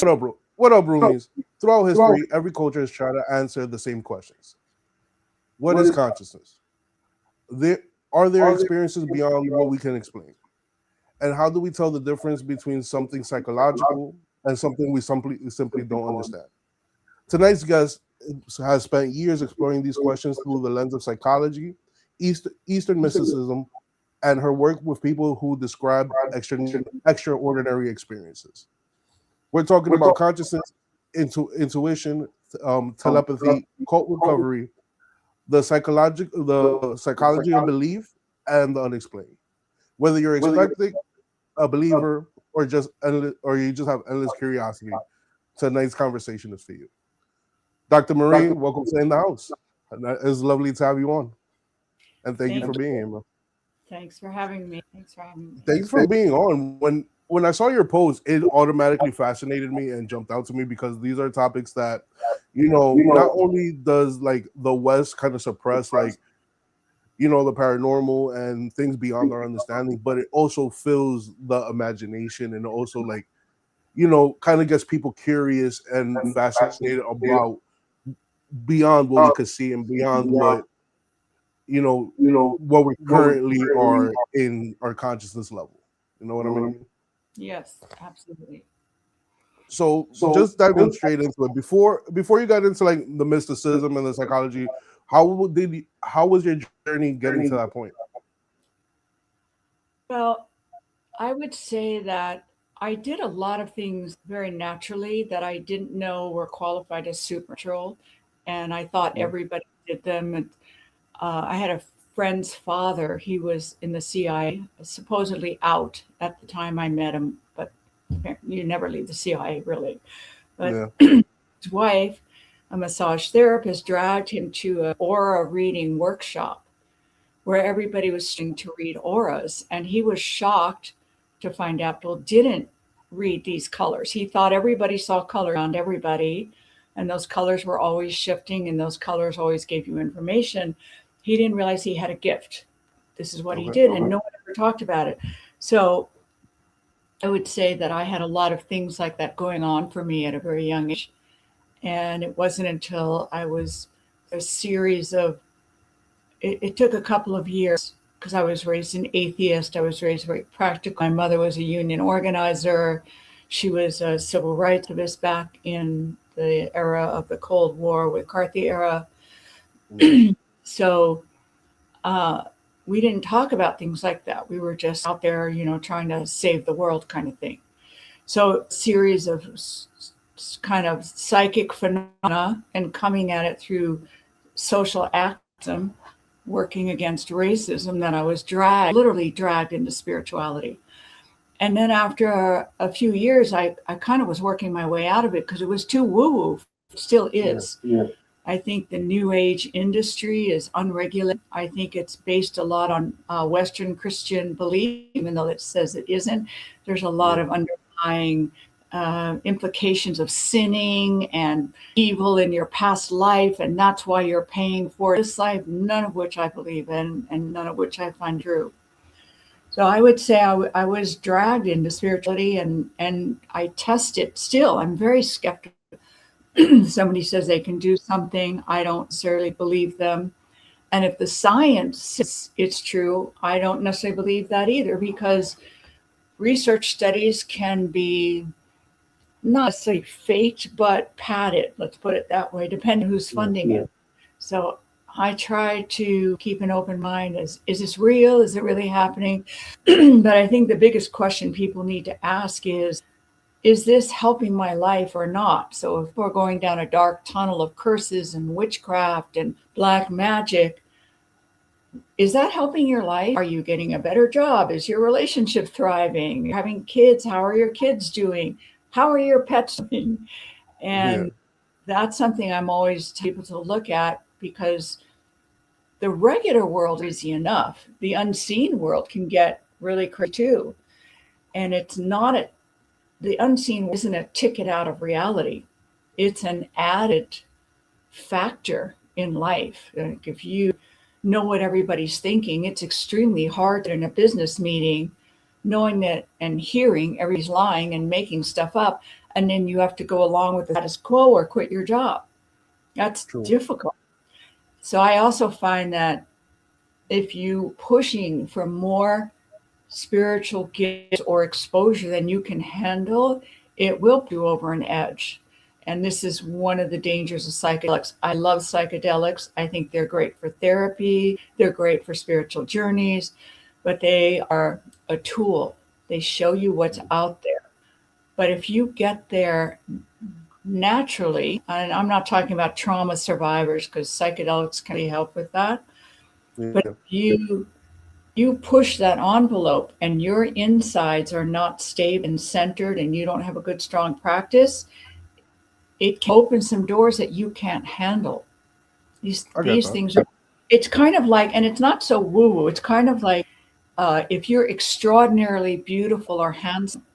What up, bro? What up, roomies? Throughout history, every culture has tried to answer the same questions. What is consciousness? There are there experiences beyond what we can explain? And how do we tell the difference between something psychological and something we simply don't understand? Tonight's guest has spent years exploring these questions through the lens of psychology, Eastern mysticism, and her work with people who describe extraordinary experiences. We're talking about consciousness, intuition, telepathy, cult recovery, the psychology of belief, and the unexplained. Whether you're expecting a believer or you just have endless curiosity, tonight's conversation is for you. Dr. Marie, welcome to In the House. It's lovely to have you on, and thank you for being here, man. Thanks for having me. Thanks for being on. When I saw your post, it automatically fascinated me and jumped out to me because these are topics that, not only does like the West kind of suppress the paranormal and things beyond our understanding, but it also fills the imagination and also kind of gets people curious and fascinated about beyond what we could see and beyond what we currently are in our consciousness level. You know what I mean? Yes, absolutely. So just diving straight into it. Before you got into like the mysticism and the psychology, how was your journey getting to that point? Well, I would say that I did a lot of things very naturally that I didn't know were qualified as supernatural, and I thought everybody did them. And I had a friend's father. He was in the CIA, supposedly out at the time I met him, but you never leave the CIA, really. But his wife, a massage therapist, dragged him to an aura reading workshop where everybody was starting to read auras. And he was shocked to find out people didn't read these colors. He thought everybody saw color around everybody, and those colors were always shifting, and those colors always gave you information. He didn't realize he had a gift. This is what he did, and no one ever talked about it. So I would say that I had a lot of things like that going on for me at a very young age. And it wasn't until I was a series of, it took a couple of years because I was raised an atheist. I was raised very practical. My mother was a union organizer. She was a civil rights activist back in the era of the Cold War, McCarthy era. So we didn't talk about things like that. We were just out there, trying to save the world kind of thing. So series of kind of psychic phenomena and coming at it through social activism, working against racism, that I was literally dragged into spirituality. And then after a few years, I kind of was working my way out of it because it was too woo-woo. It still is. Yeah. I think the New Age industry is unregulated. I think it's based a lot on Western Christian belief, even though it says it isn't. There's a lot of underlying implications of sinning and evil in your past life, and that's why you're paying for this life, none of which I believe in and none of which I find true. So I would say I was dragged into spirituality, and I test it still. I'm very skeptical. Somebody says they can do something, I don't necessarily believe them. And if the science says it's true, I don't necessarily believe that either, because research studies can be not necessarily faked, but padded, let's put it that way, depending who's funding it. So I try to keep an open mind. Is this real? Is it really happening? But I think the biggest question people need to ask is this helping my life or not? So if we're going down a dark tunnel of curses and witchcraft and black magic, is that helping your life? Are you getting a better job? Is your relationship thriving? You're having kids? How are your kids doing? How are your pets doing? And that's something I'm always able to look at, because the regular world is easy enough. The unseen world can get really crazy too. And it's not the unseen isn't a ticket out of reality. It's an added factor in life. Like if you know what everybody's thinking, it's extremely hard in a business meeting, knowing that and hearing everybody's lying and making stuff up, and then you have to go along with the status quo or quit your job. That's True. difficult. So I also find that if you pushing for more spiritual gifts or exposure than you can handle, it will put you over an edge. And this is one of the dangers of psychedelics. I love psychedelics. I think they're great for therapy, they're great for spiritual journeys, but they are a tool. They show you what's out there. But if you get there naturally, and I'm not talking about trauma survivors because psychedelics can really help with that, but Yeah. you push that envelope and your insides are not stable and centered and you don't have a good strong practice, it can open some doors that you can't handle. these I get these that. things are, it's kind of like, and it's not so woo woo, it's kind of like if you're extraordinarily beautiful or handsome,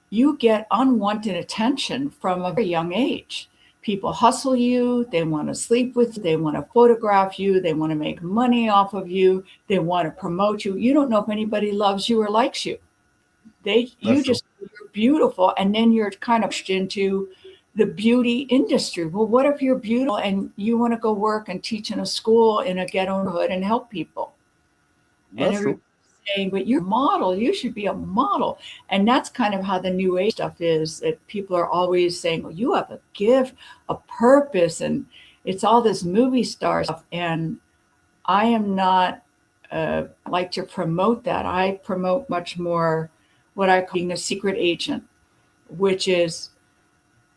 you get unwanted attention from a very young age. People hustle you, they want to sleep with you, they want to photograph you, they want to make money off of you, they want to promote you. You don't know if anybody loves you or likes you. That's You true. just, you're beautiful, and then you're kind of pushed into the beauty industry. Well, what if you're beautiful and you want to go work and teach in a school in a ghetto neighborhood and help people? And That's everybody's true. saying, but you're a model, you should be a model. And that's kind of how the new age stuff is, that people are always saying, well, you have a gift, a purpose, and it's all this movie star stuff. And I am not like to promote that. I promote much more what I call being a secret agent, which is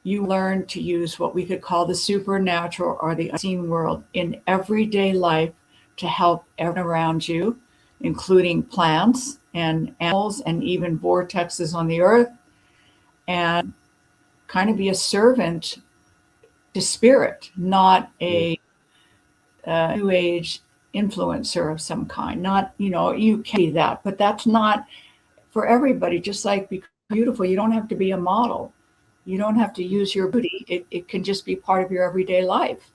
you learn to use what we could call the supernatural or the unseen world in everyday life to help everyone around you, including plants and animals and even vortexes on the earth, and kind of be a servant to spirit, not Yeah. a new age influencer of some kind. Not, you can be that, but that's not for everybody. Just like because you're beautiful, you don't have to be a model. You don't have to use your beauty. It can just be part of your everyday life.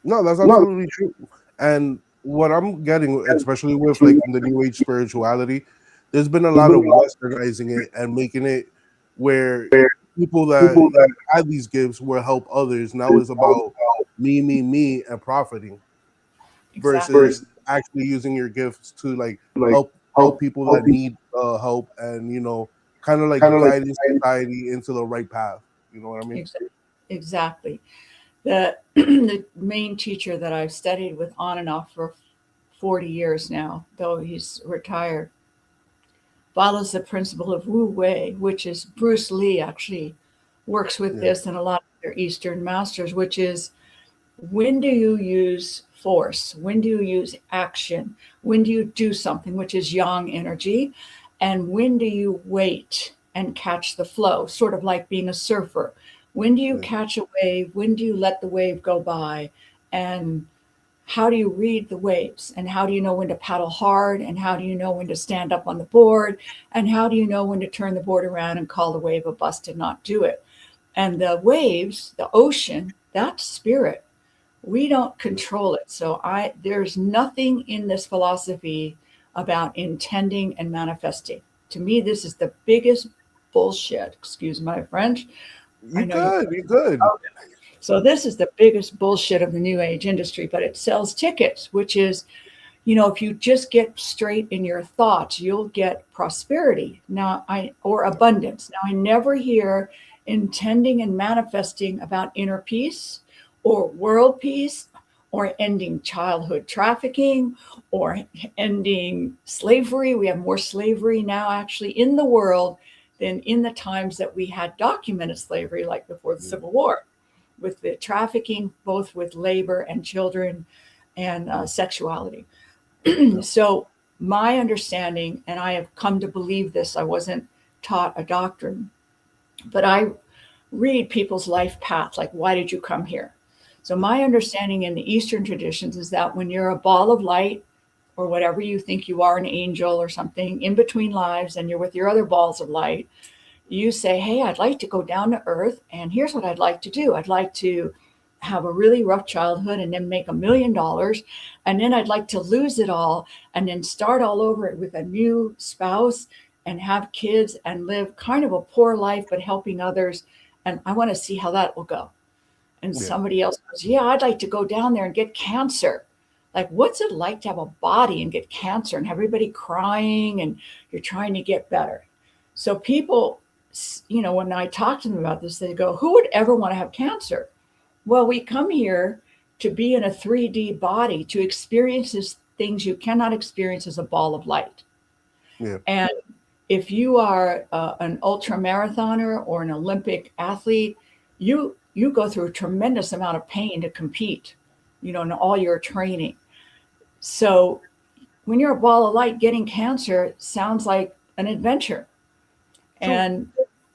No, that's absolutely true. And what I'm getting, especially with like the new age spirituality, there's been a lot of westernizing it and making it where people that had these gifts will help others. Now it's about me, and profiting Exactly. versus actually using your gifts to like help people that need help, and kind of like guiding society into the right path. You know what I mean? Exactly. The main teacher that I've studied with on and off for 40 years now, though he's retired, follows the principle of Wu Wei, which is Bruce Lee actually works with Yeah. this and a lot of their Eastern masters, which is when do you use force? When do you use action? When do you do something, which is yang energy? And when do you wait and catch the flow? Sort of like being a surfer. When do you Yeah. catch a wave? When do you let the wave go by? And how do you read the waves? And how do you know when to paddle hard? And how do you know when to stand up on the board? And how do you know when to turn the board around and call the wave a bust and not do it? And the waves, the ocean, that's spirit. We don't control it. So there's nothing in this philosophy about intending and manifesting. To me, this is the biggest bullshit. Excuse my French. I You know you. good. You good. So this is the biggest bullshit of the new age industry, but it sells tickets, which is, if you just get straight in your thoughts, you'll get prosperity. Or abundance. Now I never hear intending and manifesting about inner peace or world peace or ending childhood trafficking or ending slavery. We have more slavery now actually in the world than in the times that we had documented slavery, like before the Yeah. Civil War, with the trafficking, both with labor and children and sexuality. Yeah. So my understanding, and I have come to believe this, I wasn't taught a doctrine, but I read people's life path, like why did you come here? So my understanding in the Eastern traditions is that when you're a ball of light or whatever you think you are, an angel or something in between lives, and you're with your other balls of light, you say, hey, I'd like to go down to earth, and here's what I'd like to do. I'd like to have a really rough childhood and then make $1 million, and then I'd like to lose it all and then start all over with a new spouse and have kids and live kind of a poor life, but helping others. And I want to see how that will go. And Yeah. somebody else goes, yeah, I'd like to go down there and get cancer. Like, what's it like to have a body and get cancer and have everybody crying and you're trying to get better? So people, when I talk to them about this, they go, who would ever want to have cancer? Well, we come here to be in a 3D body to experience these things you cannot experience as a ball of light. Yeah. And if you are an ultra marathoner or an Olympic athlete, you go through a tremendous amount of pain to compete, in all your training. So when you're a ball of light, getting cancer sounds like an adventure. True. And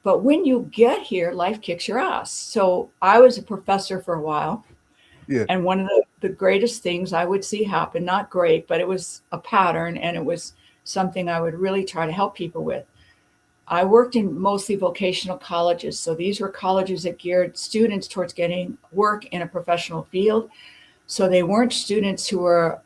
but when you get here, life kicks your ass. So I was a professor for a while, Yeah. and one of the greatest things I would see happen, not great, but it was a pattern, and it was something I would really try to help people with. I worked in mostly vocational colleges. So these were colleges that geared students towards getting work in a professional field. So they weren't students who were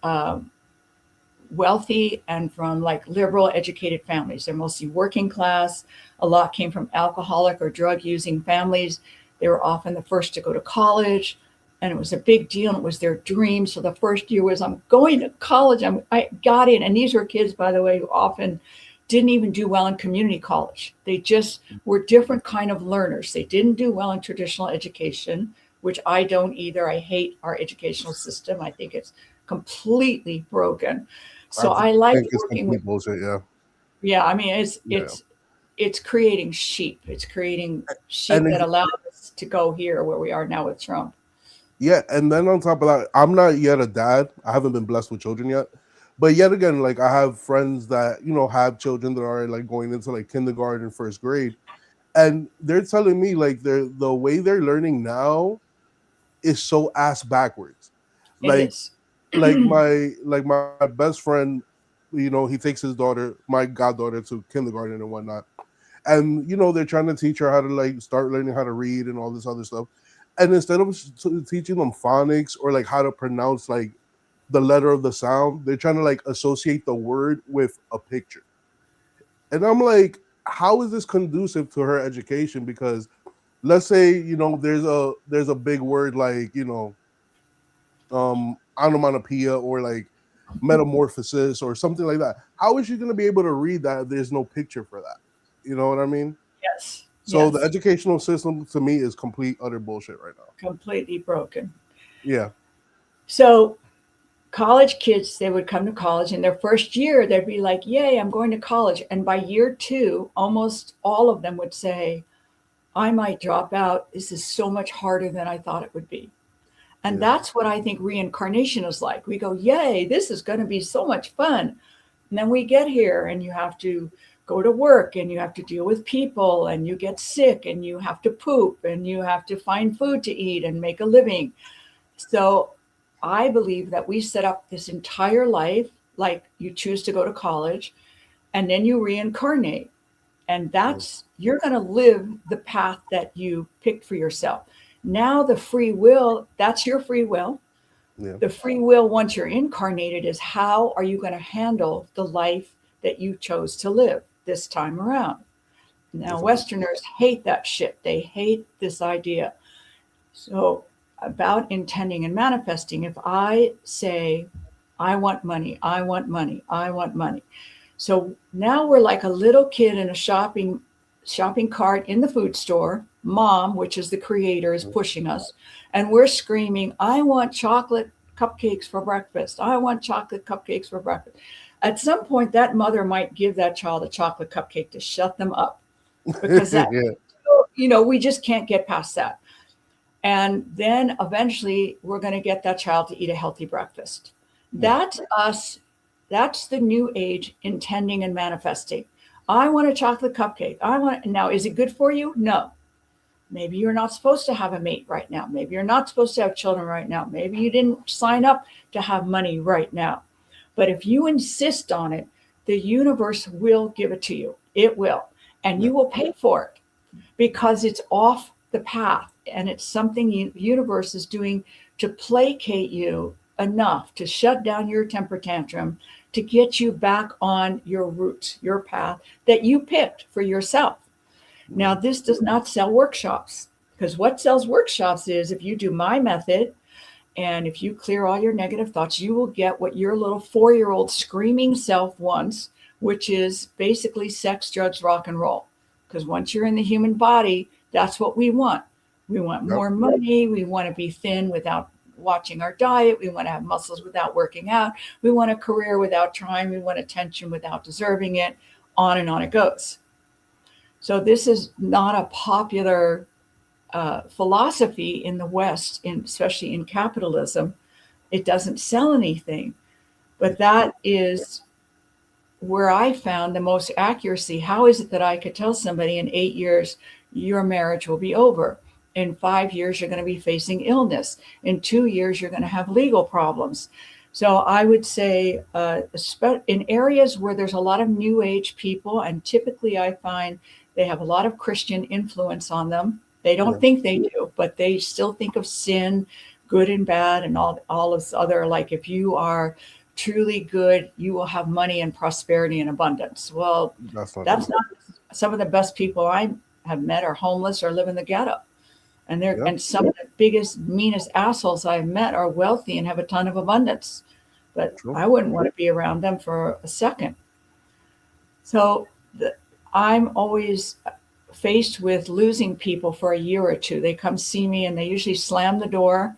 wealthy and from like liberal educated families. They're mostly working class. A lot came from alcoholic or drug using families. They were often the first to go to college, and it was a big deal. And it was their dream. So the first year was, I'm going to college. I got in. And these were kids, by the way, who often didn't even do well in community college. They just were different kind of learners. They didn't do well in traditional education, which I don't either. I hate our educational system. I think it's completely broken. I So I like think it's working with, complete bullshit. Yeah. yeah, I mean, it's Yeah. it's it's creating sheep. It's creating sheep And that allow us to go here where we are now with Trump. yeah, and then on top of that, I'm not yet a dad. I haven't been blessed with children yet. But yet again, like I have friends that, have children that are like going into like kindergarten, first grade. And they're telling me like the way they're learning now is so ass backwards. It Like is. my best friend, he takes his daughter, my goddaughter, to kindergarten and whatnot. And they're trying to teach her how to like start learning how to read and all this other stuff. And instead of teaching them phonics or like how to pronounce like the letter of the sound, they're trying to like associate the word with a picture. And I'm like, how is this conducive to her education? Because let's say there's a big word like onomatopoeia or like metamorphosis or something like that. How is she going to be able to read that if there's no picture for that? You know what I mean? Yes. So the Yes. educational system to me is complete utter bullshit right now. Completely broken. Yeah. So college kids, they would come to college in their first year, they'd be like, yay, I'm going to college. And by year two, almost all of them would say, I might drop out. This is so much harder than I thought it would be. And Yeah. that's what I think reincarnation is like. We go, yay, this is going to be so much fun. And then we get here and you have to go to work and you have to deal with people and you get sick and you have to poop and you have to find food to eat and make a living. So I believe that we set up this entire life like you choose to go to college and then you reincarnate. And Yeah. that's, you're going to live the path that you picked for yourself. Now, the free will, that's your free will. Yeah. The free will, once you're incarnated, is how are you going to handle the life that you chose to live this time around? Now, That's a good. Westerners hate that shit. They hate this idea. So, about intending and manifesting, if I say, I want money, I want money, I want money. So now we're like a little kid in a shopping cart in the food store. Mom, which is the creator, is pushing us, and we're screaming, I want chocolate cupcakes for breakfast. I want chocolate cupcakes for breakfast. At some point, that mother might give that child a chocolate cupcake to shut them up because that, Yeah. we just can't get past that. And then eventually we're going to get that child to eat a healthy breakfast. Yeah. That's us. That's the new age intending and manifesting. I want a chocolate cupcake. I want, now, is it good for you? No. Maybe you're not supposed to have a mate right now. Maybe you're not supposed to have children right now. Maybe you didn't sign up to have money right now. But if you insist on it, the universe will give it to you. It will. And Yeah. you will pay for it because it's off the path and it's something the universe is doing to placate you enough to shut down your temper tantrum, to get you back on your route, your path that you picked for yourself. Now, Mhm. this does not sell workshops, because what sells workshops is if you do my method and if you clear all your negative thoughts, you will get what your little 4-year old screaming self wants, which is basically sex, drugs, rock and roll. Because once you're in the human body, that's what we want. We want Yep. more money. We want to be thin without watching our diet. We want to have muscles without working out. We want a career without trying. We want attention without deserving it. On and on it goes. So, this is not a popular philosophy in the West, especially in capitalism. It doesn't sell anything. But that is where I found the most accuracy. How is it that I could tell somebody in 8 years, your marriage will be over? In 5 years, you're going to be facing illness. In 2 years, you're going to have legal problems. So I would say, in areas where there's a lot of New Age people, and typically I find they have a lot of Christian influence on them. They don't Yeah. think they do, but they still think of sin, good and bad, and all this other, like if you are truly good, you will have money and prosperity and abundance. Well, That's not that's true. not. Some of the best people I have met are homeless or live in the ghetto, Yeah. and some of the biggest, meanest assholes I've met are wealthy and have a ton of abundance. But True. I wouldn't want to be around them for a second. So I'm always faced with losing people for a year or two. They come see me and they usually slam the door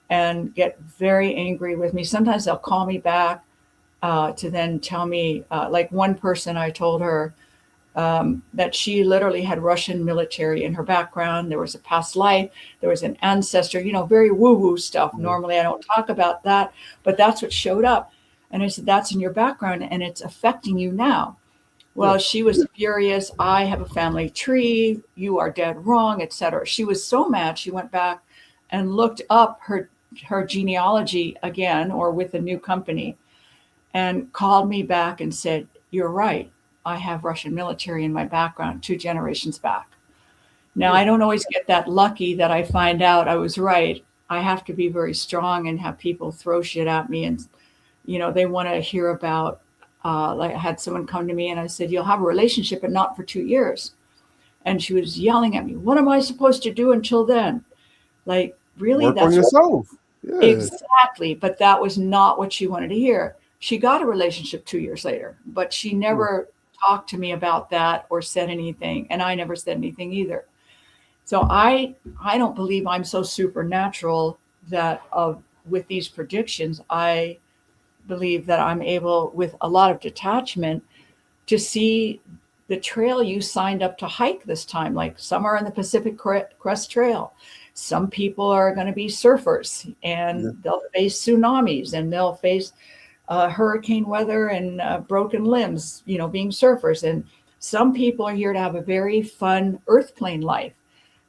and get very angry with me. Sometimes they'll call me back to then tell me, like one person, I told her that she literally had Russian military in her background. There was a past life, there was an ancestor, very woo woo stuff. Yeah. Normally, I don't talk about that, but that's what showed up. And I said, that's in your background and it's affecting you now. Yeah. Well, she was furious. I have a family tree. You are dead wrong, etc. She was so mad. She went back and looked up her genealogy again, or with a new company, and called me back and said, "You're right. I have Russian military in my background 2 generations back." Now, Yeah. I don't always get that lucky that I find out I was right. I have to be very strong and have people throw shit at me, and they want to hear about. Like I had someone come to me and I said, "You'll have a relationship, but not for 2 years." And she was yelling at me, "What am I supposed to do until then?" Like, really? Work on That's yourself. Yeah. exactly. But that was not what she wanted to hear. She got a relationship 2 years later, but she True. never talked to me about that or said anything. And I never said anything either. So I don't believe I'm so supernatural that with these predictions, I believe that I'm able, with a lot of detachment, to see the trail you signed up to hike this time. Like some are in the Pacific Crest Trail. Some people are going to be surfers and Yeah. they'll face tsunamis and they'll face hurricane weather and broken limbs, being surfers. And some people are here to have a very fun earth plane life.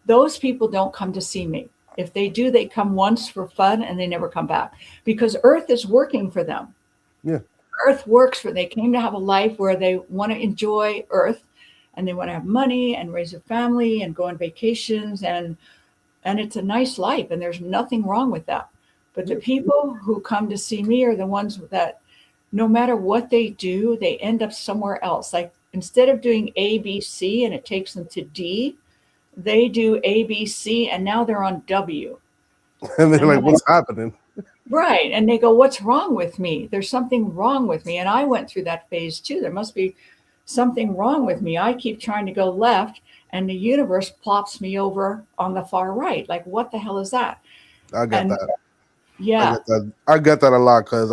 Those people don't come to see me. If they do, they come once for fun and they never come back because earth is working for them. Yeah. Earth works for, they came to have a life where they want to enjoy earth and they want to have money and raise a family and go on vacations, and it's a nice life and there's nothing wrong with that. But the Yeah. people who come to see me are the ones that no matter what they do, they end up somewhere else. Like instead of doing ABC and it takes them to D, they do ABC and now they're on W. And they're And like, then what's happening? right. And they go, "What's wrong with me? There's something wrong with me." And I went through that phase too. There must be something wrong with me. I keep trying to go left, and the universe plops me over on the far right. Like, what the hell is that? I get And that. I yeah, get that. I get that a lot because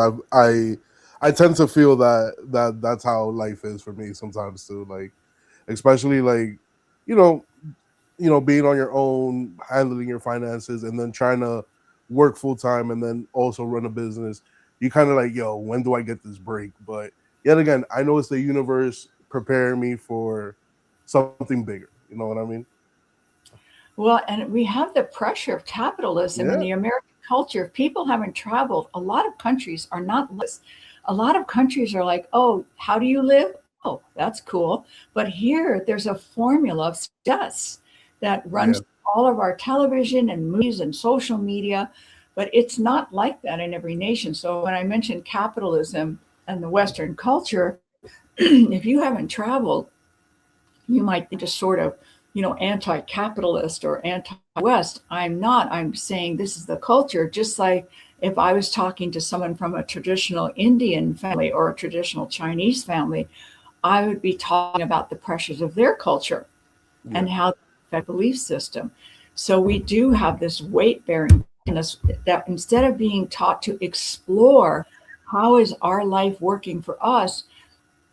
I tend to feel that's how life is for me sometimes too. Like especially like you know being on your own, handling your finances, and then trying to work full time and then also run a business. You kind of like, yo, when do I get this break? But yet again, I know it's the universe preparing me for something bigger. You know what I mean? well, and we have the pressure of capitalism in Yeah, the American culture. If people haven't traveled, a lot of countries are not like this. A lot of countries are like, "Oh, how do you live? Oh, that's cool." But here, there's a formula of success that yeah, runs all of our television and movies and social media. But it's not like that in every nation. So when I mentioned capitalism and the Western culture, if you haven't traveled, you might think just sort of, anti-capitalist or anti-West. I'm not. I'm saying this is the culture. Just like if I was talking to someone from a traditional Indian family or a traditional Chinese family, I would be talking about the pressures of their culture Yeah. and how they affect belief system. So we do have this weight bearing in us that instead of being taught to explore how is our life working for us,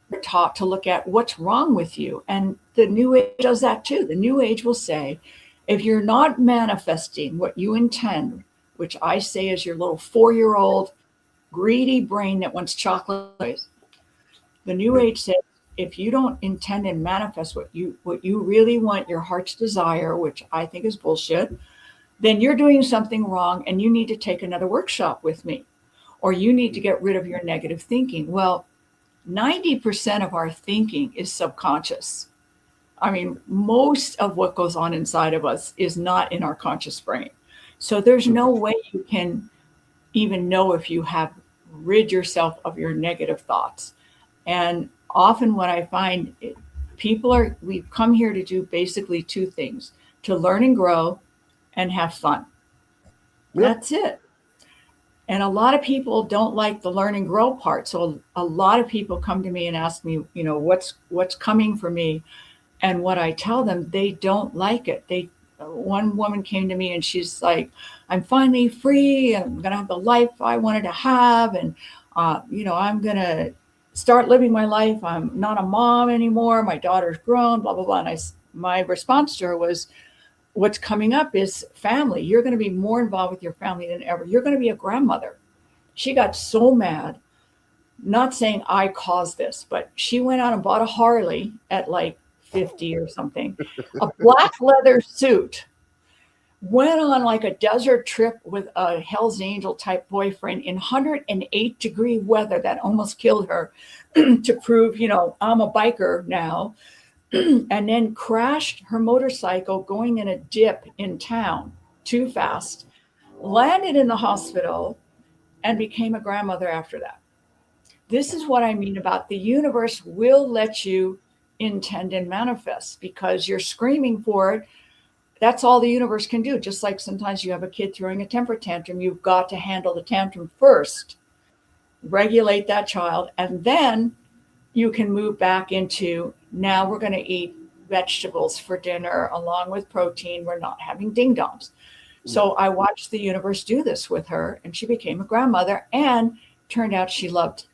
we're taught to look at what's wrong with you. And the New Age does that too. The New Age will say, if you're not manifesting what you intend, which I say is your little 4-year-old greedy brain that wants chocolate, the New Yeah. Age says, if you don't intend and manifest what you really want, your heart's desire, which I think is bullshit, then you're doing something wrong and you need to take another workshop with me, or you need to get rid of your negative thinking. Well, 90% of our thinking is subconscious. I mean, most of what goes on inside of us is not in our conscious brain. So there's Super no true. way you can even know if you have rid yourself of your negative thoughts. And often what I find, we've come here to do basically two things: to learn and grow and have fun. Yep. That's it. And a lot of people don't like the learn and grow part. So a lot of people come to me and ask me, what's coming for me, and what I tell them, they don't like it. One woman came to me and she's like, I'm finally free. I'm gonna have the life I wanted to have, and I'm gonna start living my life. I'm not a mom anymore. My daughter's grown. Blah blah blah. And my response to her was, what's coming up is family. You're going to be more involved with your family than ever. You're going to be a grandmother. She got so mad, not saying I caused this, but she went out and bought a Harley at like 50 or something, a black leather suit, went on like a desert trip with a Hell's Angel type boyfriend in 108-degree weather that almost killed her to prove, I'm a biker now, and then crashed her motorcycle going in a dip in town too fast, landed in the hospital, and became a grandmother after that. This is what I mean about the universe will let you intend and manifest because you're screaming for it. That's all the universe can do. Just like sometimes you have a kid throwing a temper tantrum, you've got to handle the tantrum first, regulate that child, and then you can move back into, now we're going to eat vegetables for dinner along with protein. We're not having ding dongs. Yeah. So I watched the universe do this with her, and she became a grandmother, and turned out she loved.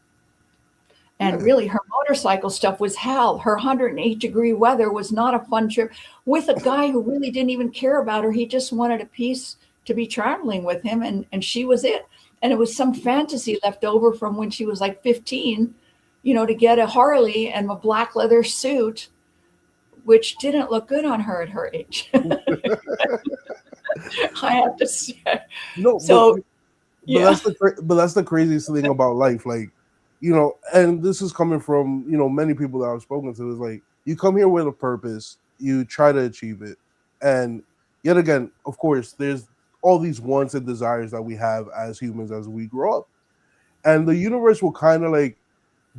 And Yeah. really, her motorcycle stuff was hell. Her 108-degree weather was not a fun trip with a guy who really didn't even care about her. He just wanted a piece to be traveling with him, and she was it. And it was some fantasy left over from when she was like 15, to get a Harley and a black leather suit, which didn't look good on her at her age. I have to say. No, So, yeah. but that's the craziest thing about life. Like, and this is coming from many people that I've spoken to. Is like you come here with a purpose, you try to achieve it, and yet again, of course, there's all these wants and desires that we have as humans as we grow up, and the universe will kind of like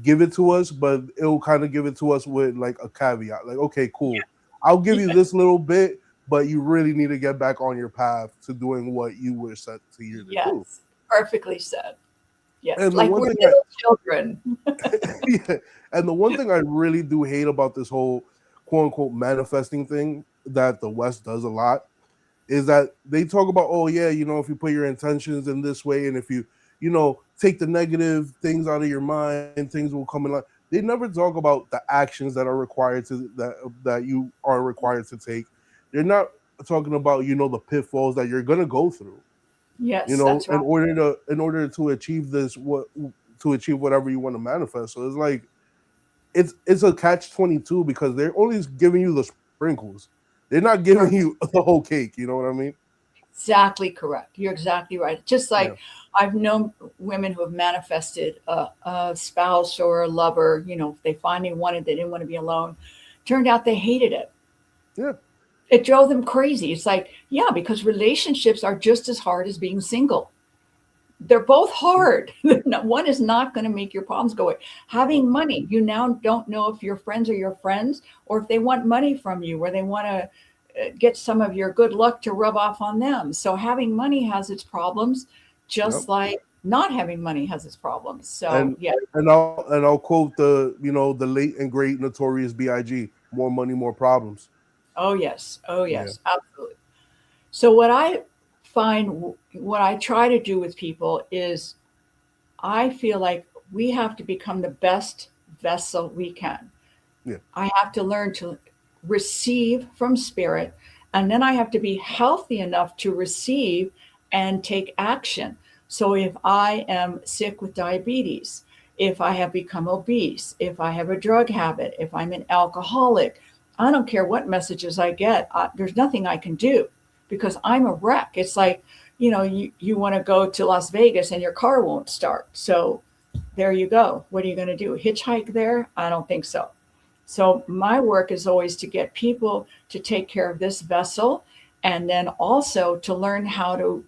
give it to us, but it will kind of give it to us with like a caveat, like, okay, cool, I'll give you Yeah. this little bit, but you really need to get back on your path to doing what you were set to here to Yes. do. Perfectly said. Yes. And the Like one we're thing little children. yeah, and the one thing I really do hate about this whole quote unquote manifesting thing that the West does a lot is that they talk about, oh yeah, if you put your intentions in this way, and if you take the negative things out of your mind, things will come in line. They never talk about the actions that are required to that you are required to take. They're not talking about the pitfalls that you're gonna go through, Yes, that's right. in order to achieve to achieve whatever you want to manifest. So it's like it's a catch-22 because they're only giving you the sprinkles. They're not giving you the whole cake. You know what I mean? Exactly correct. You're exactly right. Just Yeah. like I've known women who have manifested a spouse or a lover, they finally wanted, they didn't want to be alone. Turned out they hated it. Yeah. It drove them crazy. It's like, yeah, because relationships are just as hard as being single. they're both hard. One is not going to make your problems go away. Having money, you now don't know if your friends are your friends or if they want money from you or they want to get some of your good luck to rub off on them. So having money has its problems, Yep. just like not having money has its problems. So And yeah. I'll quote the the late and great notorious Big. More money, more problems. Oh yes. Oh Yeah. yes. Absolutely. So what I find, what I try to do with people is I feel like we have to become the best vessel we can. Yeah. I have to learn to receive from spirit, and then I have to be healthy enough to receive and take action. So if I am sick with diabetes, if I have become obese, if I have a drug habit, if I'm an alcoholic, I don't care what messages I get. There's nothing I can do because I'm a wreck. It's like, you want to go to Las Vegas and your car won't start. So there you go. What are you going to do? Hitchhike there? I don't think so. So my work is always to get people to take care of this vessel and then also to learn how to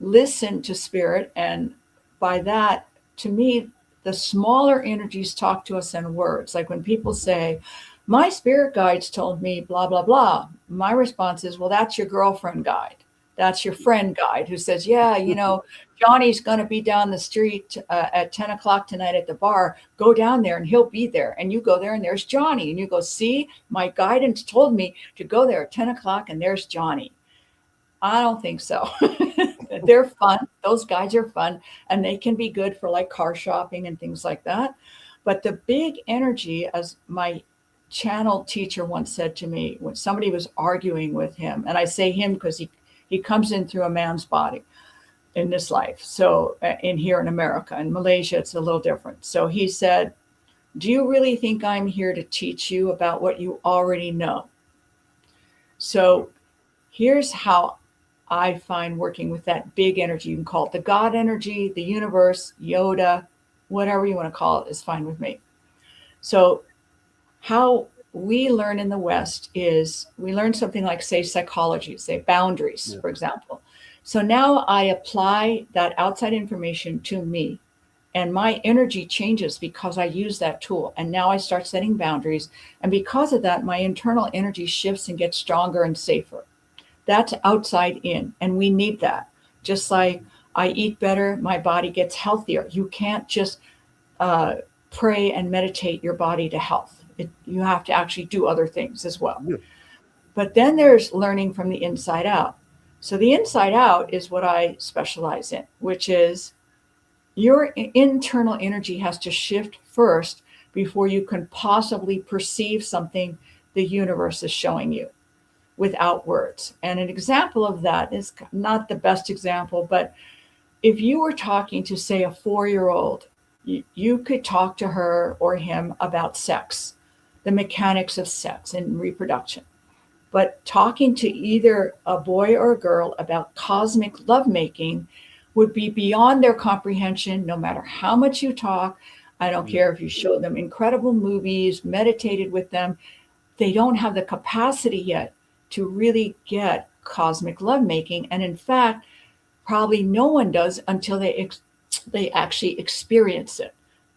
listen to spirit. And by that, to me, the smaller energies talk to us in words. Like when people say, my spirit guides told me blah, blah, blah. My response is, well, that's your girlfriend guide. That's your friend guide who says, yeah, Johnny's going to be down the street at 10 o'clock tonight at the bar. Go down there and he'll be there. And you go there and there's Johnny. And you go, see, my guidance told me to go there at 10 o'clock and there's Johnny. I don't think so. They're fun. Those guides are fun and they can be good for like car shopping and things like that. But the big energy, as my channel teacher once said to me when somebody was arguing with him, and I say him because he comes in through a man's body in this life. So in here in America, in Malaysia, it's a little different. So he said, do you really think I'm here to teach you about what you already know? So here's how I find working with that big energy. You can call it the God energy, the universe, Yoda, whatever you want to call it is fine with me. So how we learn in the West is we learn something like, say, psychology, say boundaries, Yeah. for example. So now I apply that outside information to me, and my energy changes because I use that tool. And now I start setting boundaries. And because of that, my internal energy shifts and gets stronger and safer. That's outside in, and we need that. Just like I eat better, my body gets healthier. You can't just uh, pray and meditate your body to health. You have to actually do other things as well. Yeah. But then there's learning from the inside out. So the inside out is what I specialize in, which is your internal energy has to shift first before you can possibly perceive something the universe is showing you without words. And an example of that is not the best example, but if you were talking to, say, a 4-year-old, you could talk to her or him about sex, the mechanics of sex and reproduction. But talking to either a boy or a girl about cosmic lovemaking would be beyond their comprehension, no matter how much you talk. I don't Yeah. care if you show them incredible movies, meditated with them, they don't have the capacity yet to really get cosmic lovemaking. And in fact, probably no one does until they actually experience it,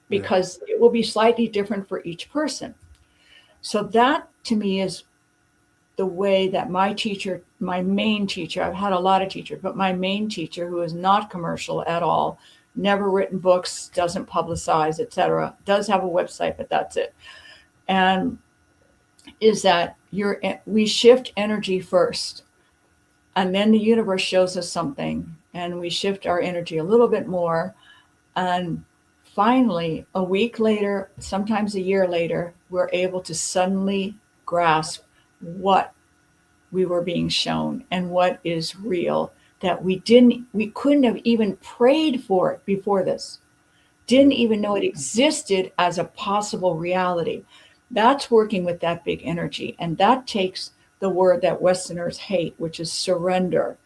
Yeah. because it will be slightly different for each person. So that to me is the way that my teacher, my main teacher, I've had a lot of teachers, but my main teacher, who is not commercial at all, never written books, doesn't publicize, etc., does have a website, but that's it. And is that we shift energy first, and then the universe shows us something and we shift our energy a little bit more, and finally a week later, sometimes a year later, we're able to suddenly grasp what we were being shown and what is real, that we couldn't have even prayed for it before this, didn't Yeah. even know it existed as a possible reality. That's working with that big energy. And that takes the word that Westerners hate, which is surrender.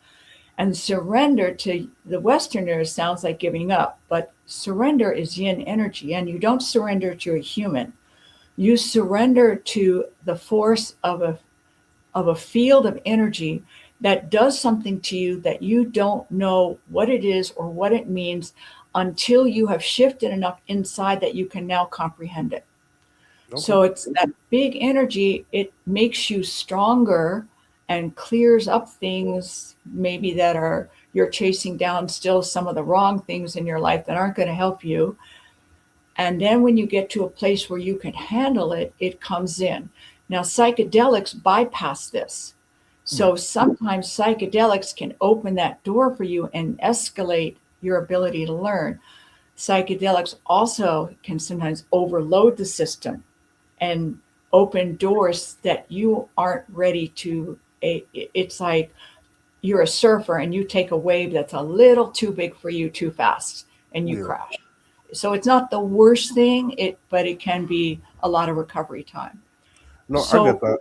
And surrender to the Westerners sounds like giving up, but surrender is yin energy. And you don't surrender to a human, you surrender to the force of a field of energy that does something to you that you don't know what it is or what it means until you have shifted enough inside that you can now comprehend it. Okay. So it's that big energy, it makes you stronger and clears up things maybe that are you're chasing down still some of the wrong things in your life that aren't going to help you. And then when you get to a place where you can handle it, it comes in. Now, psychedelics bypass this. Right. So sometimes psychedelics can open that door for you and escalate your ability to learn. Psychedelics also can sometimes overload the system and open doors that you aren't ready to. It's like you're a surfer and you take a wave that's a little too big for you too fast and you Yeah. crash. So it's not the worst thing, but it can be a lot of recovery time. No, I So get that.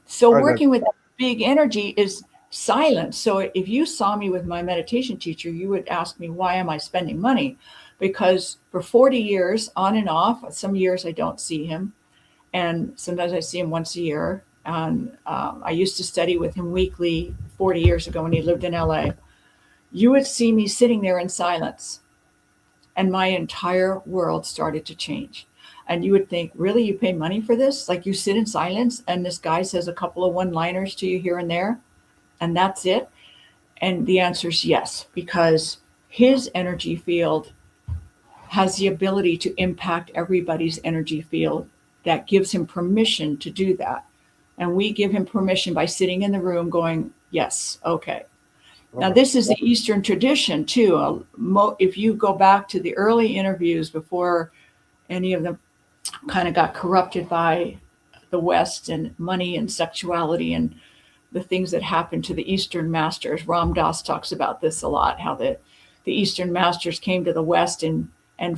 so I got working with that big energy is silence. So if you saw me with my meditation teacher, you would ask me, why am I spending money? Because for 40 years, on and off, some years I don't see him, and sometimes I see him once a year. And I used to study with him weekly 40 years ago when he lived in LA. You would see me sitting there in silence, and my entire world started to change. And you would think, really, you pay money for this? Like you sit in silence, and this guy says a couple of one liners to you here and there, and that's it? And the answer is yes, because his energy field has the ability to impact everybody's energy field that gives him permission to do that. And we give him permission by sitting in the room going, yes, okay. Now, okay. this is the Eastern tradition too. If you go back to the early interviews before any of them kind of got corrupted by the West and money and sexuality and the things that happened to the Eastern masters, Ram Dass talks about this a lot, how the Eastern masters came to the West and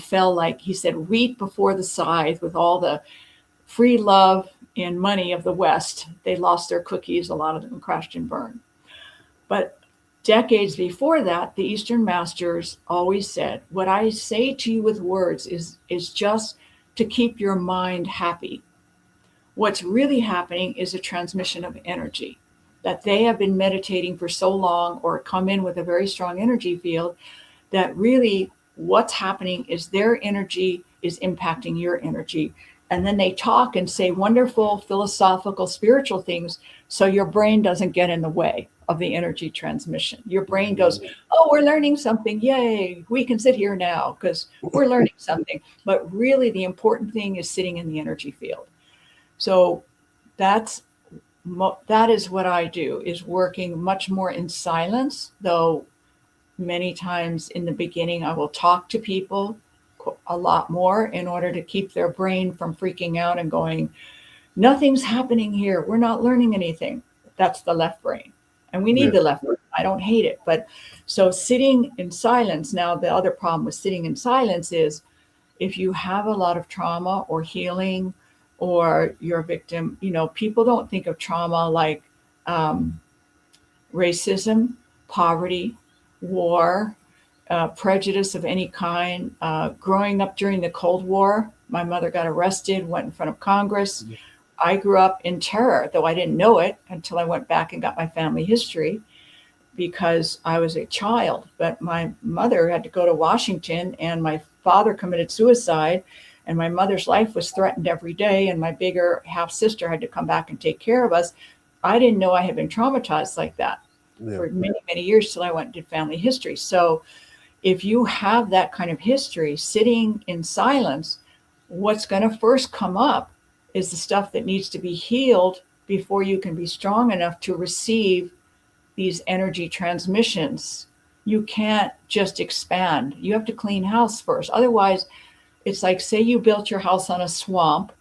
fell like, he said, wheat before the scythe with all the free love and money of the West. They lost their cookies, a lot of them crashed and burned. But decades before that, the Eastern masters always said, what I say to you with words is just to keep your mind happy. What's really happening is a transmission of energy that they have been meditating for so long or come in with a very strong energy field that really what's happening is their energy is impacting your energy. And then they talk and say wonderful philosophical, spiritual things so your brain doesn't get in the way of the energy transmission. Your brain goes, oh, we're learning something. Yay, we can sit here now because we're learning something. But really, the important thing is sitting in the energy field. So that's that is what I do is working much more in silence, though many times in the beginning I will talk to people a lot more in order to keep their brain from freaking out and going, nothing's happening here, we're not learning anything. That's the left brain, and we Yeah. need the left brain. I don't hate it, but so sitting in silence. Now the other problem with sitting in silence is if you have a lot of trauma or healing or you're a victim, people don't think of trauma like um, racism, poverty, war, prejudice of any kind. Growing up during the Cold War, my mother got arrested, went in front of Congress. I grew up in terror, though I didn't know it until I went back and got my family history because I was a child. But my mother had to go to Washington, and my father committed suicide, and my mother's life was threatened every day. And my bigger half sister had to come back and take care of us. I didn't know I had been traumatized like that Yeah. for many, many years till I went and did family history. So if you have that kind of history, sitting in silence, what's going to first come up is the stuff that needs to be healed before you can be strong enough to receive these energy transmissions. You can't just expand. You have to clean house first. Otherwise, it's like, say you built your house on a swamp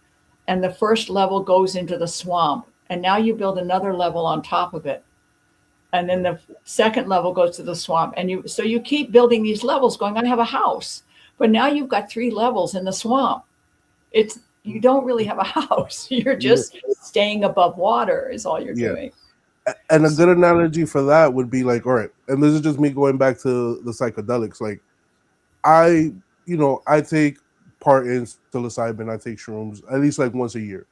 and the first level goes into the swamp, and now you build another level on top of it. And then the second level goes to the swamp. And you keep building these levels going, I have a house. But now you've got three levels in the swamp. It's you don't really have a house. You're Yeah. just staying above water is all you're Yeah. doing. And a good analogy for that would be like, all right, and this is just me going back to the psychedelics. Like, I, I take part in psilocybin. I take shrooms at least like once a year,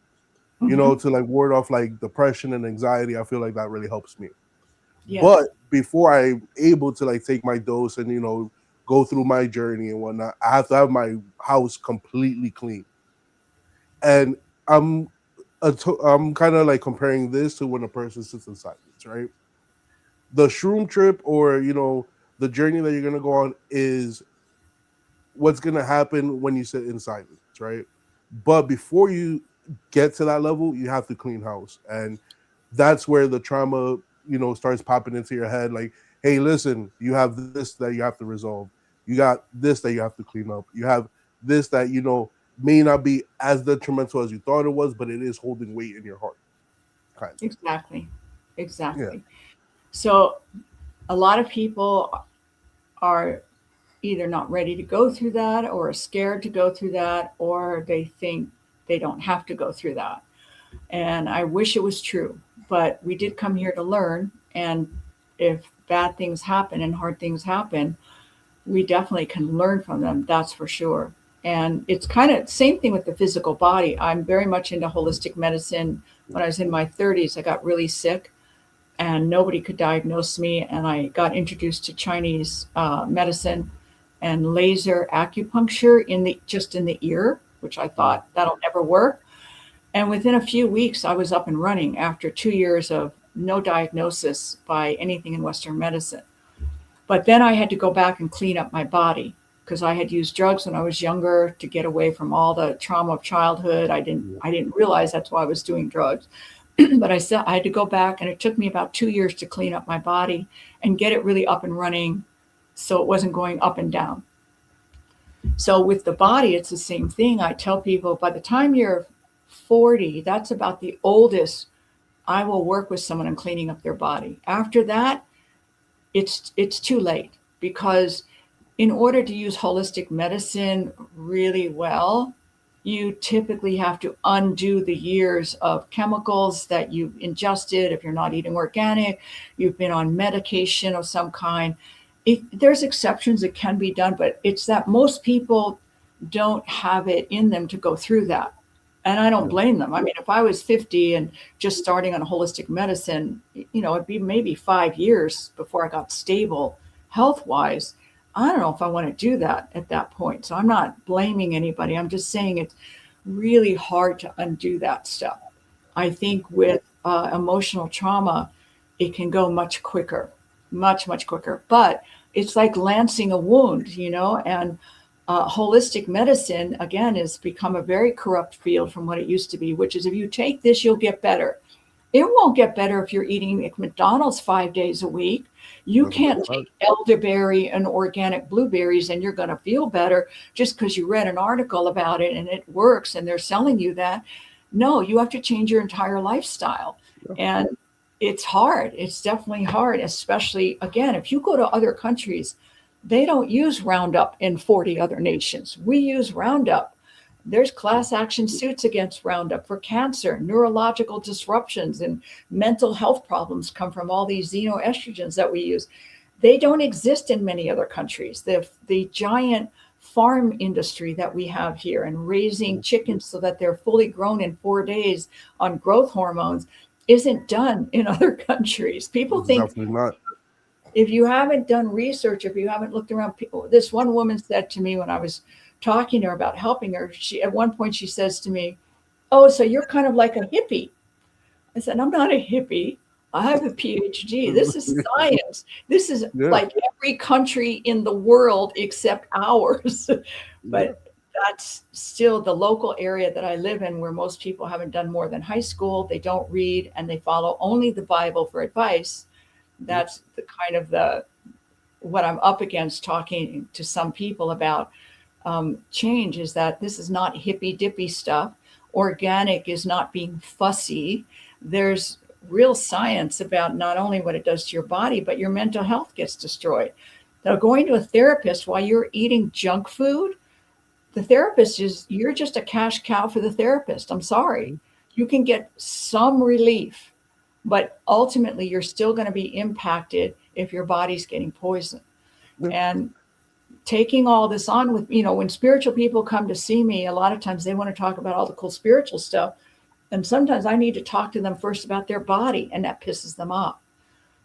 Mm-hmm. to like ward off like depression and anxiety. I feel like that really helps me. Yes. But before I'm able to like take my dose and go through my journey and whatnot, I have to have my house completely clean. And I'm I'm kind of like comparing this to when a person sits in silence, right? The shroom trip, or the journey that you're gonna go on, is what's gonna happen when you sit in silence, right? But before you get to that level, you have to clean house, and that's where the trauma, starts popping into your head. Like, hey, listen, you have this that you have to resolve. You got this that you have to clean up. You have this that may not be as detrimental as you thought it was, but it is holding weight in your heart, kind of. Exactly. Yeah, Exactly. So a lot of people are either not ready to go through that or are scared to go through that, or they think they don't have to go through that. And I wish it was true, but we did come here to learn. And if bad things happen and hard things happen, we definitely can learn from them. That's for sure. And it's kind of same thing with the physical body. I'm very much into holistic medicine. When I was in my 30s, I got really sick and nobody could diagnose me. And I got introduced to Chinese medicine and laser acupuncture in the ear, which I yeah, thought that'll never work. And within a few weeks, I was up and running after 2 years of no diagnosis by anything in Western medicine. But then I had to go back and clean up my body because I had used drugs when I was younger to get away from all the trauma of childhood. yeah. I didn't realize that's why I was doing drugs. But I had to go back, and it took me about 2 years to clean up my body and get it really up and running so it wasn't going up and down. So with the body, it's the same thing. I tell people by the time you're 40, that's about the oldest I will work with someone on cleaning up their body. After that, it's too late because in order to use holistic medicine really well, you typically have to undo the years of chemicals that you've ingested. If you're not eating organic, you've been on medication of some kind. There's exceptions, it can be done, but it's that most people don't have it in them to go through that. And I don't Yeah. blame them. I mean, if I was 50 and just starting on holistic medicine, it'd be maybe 5 years before I got stable health wise. I don't know if I want to do that at that point. So I'm not blaming anybody. I'm just saying it's really hard to undo that stuff. I think with emotional trauma, it can go much quicker, much, much quicker. But it's like lancing a wound, and holistic medicine, again, has become a very corrupt field from what it used to be, which is if you take this, you'll get better. It won't get better if you're eating McDonald's 5 days a week. You That's a can't fact. take elderberry and organic blueberries and you're going to feel better just because you read an article about it and it works and they're selling you that. No, you have to change your entire lifestyle. Yeah. And it's hard. It's definitely hard, especially, again, if you go to other countries, they don't use Roundup in 40 other nations. We use Roundup. There's class action suits against Roundup for cancer, neurological disruptions, and mental health problems come from all these xenoestrogens that we use. They don't exist in many other countries. The giant farm industry that we have here and raising chickens so that they're fully grown in 4 days on growth hormones isn't done in other countries. People It's think definitely not. if you haven't done research, if you haven't looked around, people, this one woman said to me when I was talking to her about helping her, she at one point she says to me, "Oh, so you're kind of like a hippie." I said, "I'm not a hippie. I have a PhD. This is science. This is Yeah, like every country in the world except ours." yeah, But that's still the local area that I live in where most people haven't done more than high school. They don't read and they follow only the Bible for advice. yeah. That's the kind of the what I'm up against talking to some people about change is that this is not hippy dippy stuff. Organic is not being fussy. There's real science about not only what it does to your body, but your mental health gets destroyed. Now, going to a therapist while you're eating junk food, the therapist is, you're just a cash cow for the therapist. I'm sorry. You can get some relief, but ultimately you're still going to be impacted if your body's getting poisoned. Yeah. And taking all this on with, when spiritual people come to see me, a lot of times they want to talk about all the cool spiritual stuff. And sometimes I need to talk to them first about their body, and that pisses them off.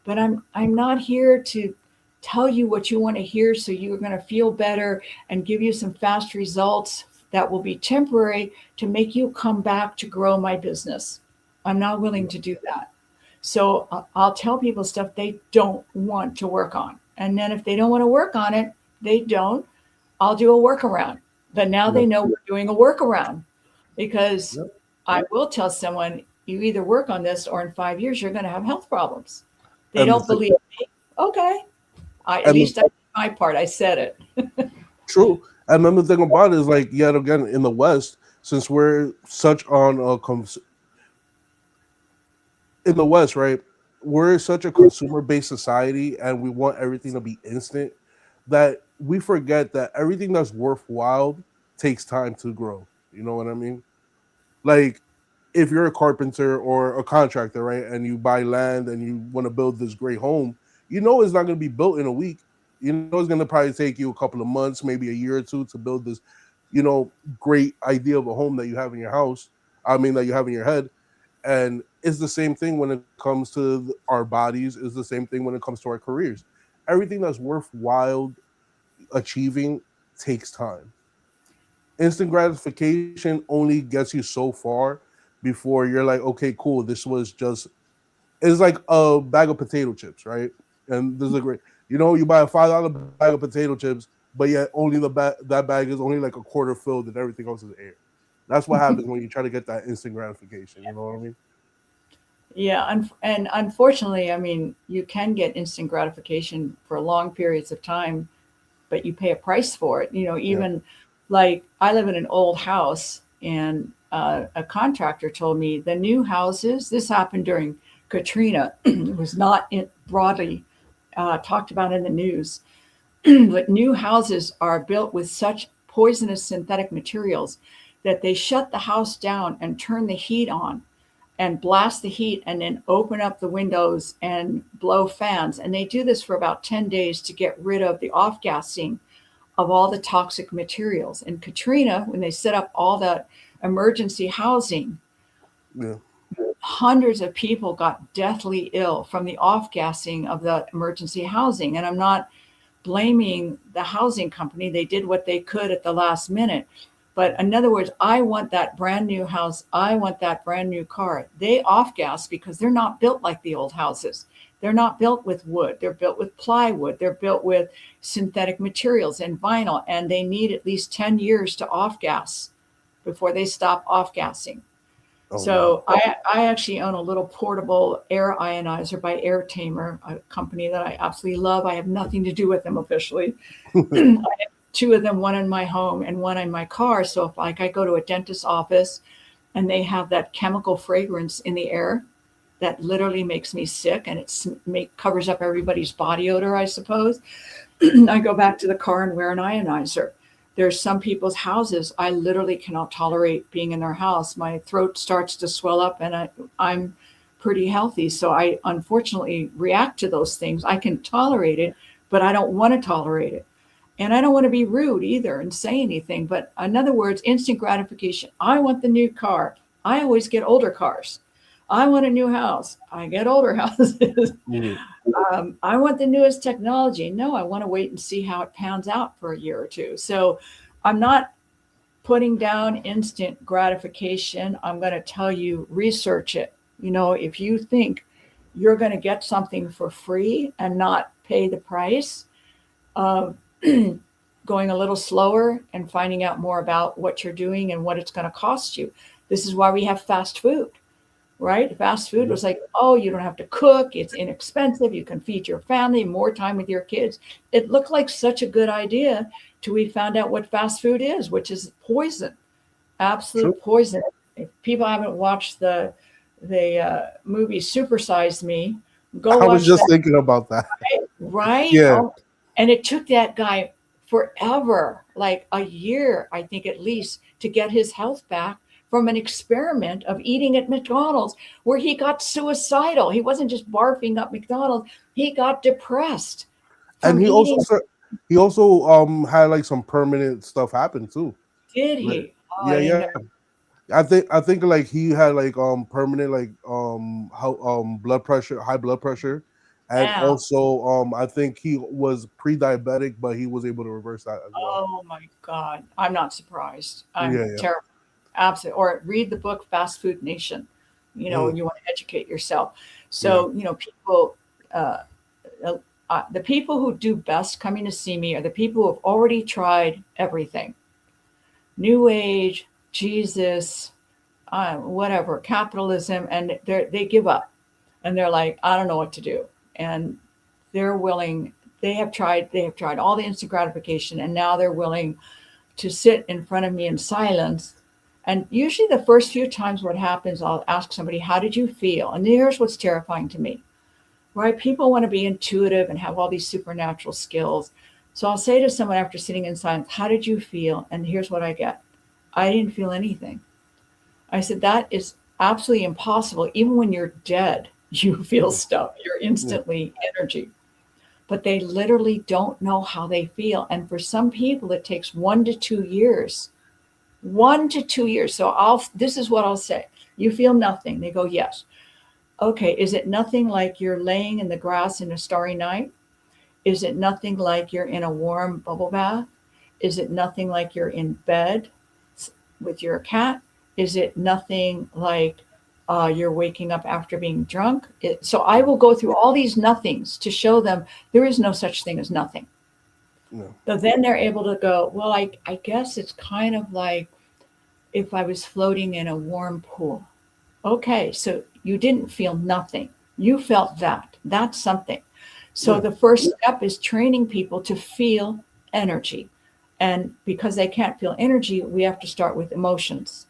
but I'm not here to tell you what you want to hear so you're going to feel better and give you some fast results that will be temporary to make you come back to grow my business. I'm not willing to do that. So I'll tell people stuff they don't want to work on. And then if they don't want to work on it, they don't. I'll do a workaround. But now Yeah. they know we're doing a workaround because Yeah. I will tell someone, you either work on this or in 5 years you're going to have health problems. They And the don't thing, believe me. Okay. At and the, least I did my part. I said it. true. And then the thing about it is like yet again in the West, since we're such on a in the West, right? We're such a consumer based society and we want everything to be instant that we forget that everything that's worthwhile takes time to grow. You know what I mean? Like if you're a carpenter or a contractor, right, and you buy land and you want to build this great home, you know it's not going to be built in a week. You know it's going to probably take you a couple of months, maybe a year or two to build this, great idea of a home that you have in your house. I mean, that you have in your head. And it's the same thing when it comes to our bodies. It's the same thing when it comes to our careers. Everything that's worthwhile achieving takes time. Instant gratification only gets you so far before you're like, okay, cool. This was just it's like a bag of potato chips, right? And this is a great, you buy a $5 bag of potato chips, but yet only that bag is only like a quarter filled, and everything else is air. That's what happens when you try to get that instant gratification. You know what I mean? Yeah, and unfortunately, I mean, you can get instant gratification for long periods of time, but you pay a price for it. Yeah. Even like I live in an old house, and a contractor told me the new houses. This happened during Katrina. It was not broadly talked about in the news, but new houses are built with such poisonous synthetic materials that they shut the house down and turn the heat on and blast the heat and then open up the windows and blow fans. And they do this for about 10 days to get rid of the off gassing of all the toxic materials. And Katrina, when they set up all that emergency housing, Yeah. hundreds of people got deathly ill from the off gassing of the emergency housing. And I'm not blaming the housing company. They did what they could at the last minute. But in other words, I want that brand new house. I want that brand new car. They off gas because they're not built like the old houses. They're not built with wood. They're built with plywood. They're built with synthetic materials and vinyl. And they need at least 10 years to off gas before they stop off gassing. Oh wow. So I actually own a little portable air ionizer by Air Tamer, a company that I absolutely love. I have nothing to do with them officially. I have two of them, one in my home and one in my car. So if like I go to a dentist's office and they have that chemical fragrance in the air that literally makes me sick and covers up everybody's body odor, I suppose. I go back to the car and wear an ionizer. There's some people's houses I literally cannot tolerate being in their house. My throat starts to swell up, and I'm pretty healthy, so I unfortunately react to those things. I can tolerate it, but I don't want to tolerate it. And I don't want to be rude either and say anything. But in other words, instant gratification. I want the new car. I always get older cars. I want a new house. I get older houses. Mhm. I want the newest technology. No, I want to wait and see how it pans out for a year or two. So I'm not putting down instant gratification. I'm going to tell you, research it. If you think you're going to get something for free and not pay the price of going a little slower and finding out more about what you're doing and what it's going to cost you. This is why we have fast food, right? Fast food Yeah. was like, oh, you don't have to cook, it's inexpensive, you can feed your family, more time with your kids. It looked like such a good idea till we found out what fast food is, which is poison, absolute True. poison. If people haven't watched the movie Supersize Me, go I was watch just that. thinking about that. Right? Yeah. Oh, and it took that guy forever, like a year, I think at least, to get his health back from an experiment of eating at McDonald's where he got suicidal. He wasn't just barfing up McDonald's, he got depressed And from eating. he also had like some permanent stuff happen too. Did Like, he? Oh, yeah, I didn't yeah. know. I think like he had like permanent like how blood pressure, high blood pressure, and Wow. also I think he was pre-diabetic, but he was able to reverse that as well. Oh my God. I'm not surprised. I'm Yeah, yeah, terrified. Absolutely. Or read the book Fast Food Nation. mm, You want to educate yourself. yeah, So, people, uh, the people who do best coming to see me are the people who have already tried everything. New Age, Jesus, whatever, capitalism, and they give up. And they're like, I don't know what to do. And they're willing, they have tried all the instant gratification, and now they're willing to sit in front of me in silence. And usually, the first few times, what happens, I'll ask somebody, how did you feel? And here's what's terrifying to me, right? People want to be intuitive and have all these supernatural skills. So I'll say to someone after sitting in silence, how did you feel? And here's what I get: I didn't feel anything. I said, that is absolutely impossible. Even when you're dead, you feel mm, stuff. You're yeah, instantly energy. But they literally don't know how they feel. And for some people, it takes 1 to 2 years. 1 to 2 years. So this is what I'll say. You feel nothing. They go, yes. Okay. Is it nothing like you're laying in the grass in a starry night? Is it nothing like you're in a warm bubble bath? Is it nothing like you're in bed with your cat? Is it nothing like you're waking up after being drunk? So I mm, will go through all these nothings to show them there is no such thing as nothing. yeah, So then they're able to go, well, I guess it's kind of like if I was floating in a warm pool. Okay, so you didn't feel nothing. You felt that. That's something. So yeah, the first step is training people to feel energy. And because they can't feel energy, we have to start with emotions.